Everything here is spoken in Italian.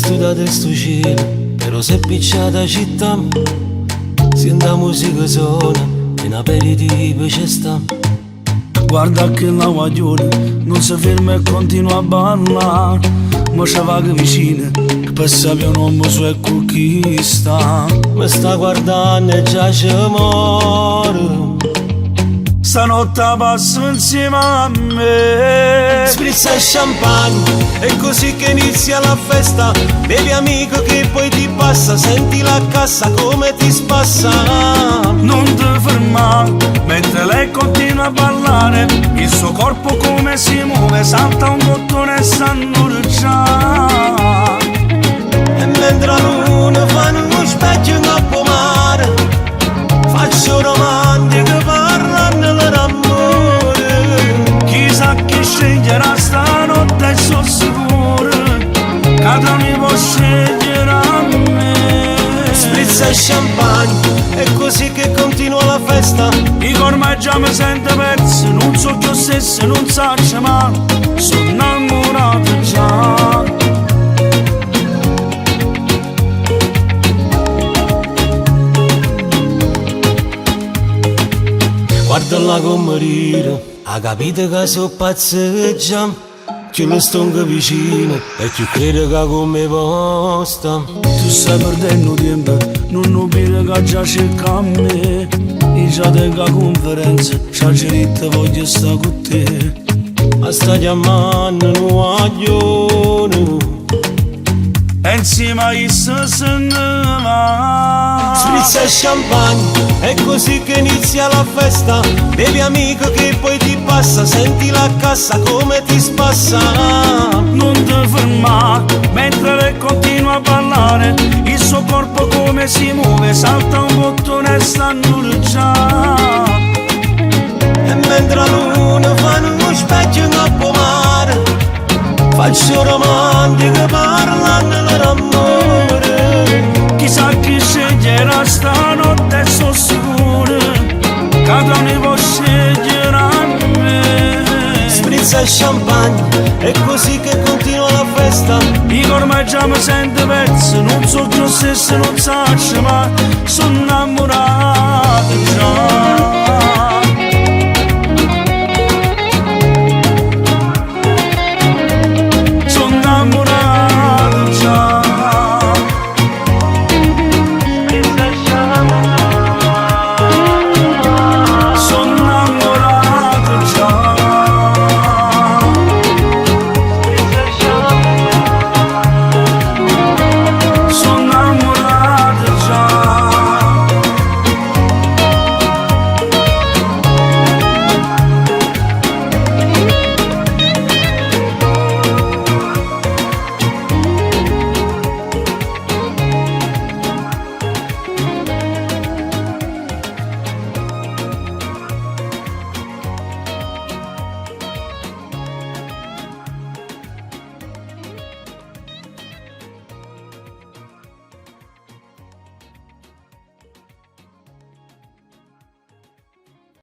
studiato e sto cielo, però se picciata città, sento la musica suona, in aperitivo c'è sta. Guarda che la guaglione non si ferma e continua a ballare, ma c'è vaga vicina che per sapere un uomo su e con chi sta. Mi sta guardando e già ci muore. Stanotte passo insieme a me. Sprizza il champagne, è così che inizia la festa. Bevi amico che poi ti passa, senti la cassa come ti spassa. Non ti fermare, mentre lei continua a ballare, il suo corpo come si muove, salta un bottone e s'annurgia. E mentre la luna fa uno specchio in capo mare, faccio romantico parlando dell'amore. Chissà chi sceglierà stanotte e sono sicuro che non mi può scegliere a me. Sprizza il champagne, è così che continua la festa. Dico ormai già mi sento perso, non so che ho stesso, non saccio mai, sono innamorato già. Guardala come ride, ha capito che so pazzeggia. Più lo stonco vicino e più credo che come posta. Tu stai perdendo tempo, non dire che già cerca a me. Io già tengo conferenza, già cerita voglio stare con te. Ma sta chiamando un guaglione E insieme a essa se ne va. Sprizza il champagne, è così che inizia la festa. Bevi amico che poi ti passa, senti la cassa come ti spassa. Non ti fermare, mentre lei continua a ballare, il suo corpo come si muove, salta un bottone e s'annurgia. E mentre la luna fa uno specchio in capo mare, faccio romantico parlando dell'amore. Chissà chi sceglierà stanotte e sono sicuro che non mi può scegliere a me. Sprizza il champagne, è così che continua la festa. Dico ormai già mi sento perso, non so che ho stesso, non saccio mai, sono innamorato già.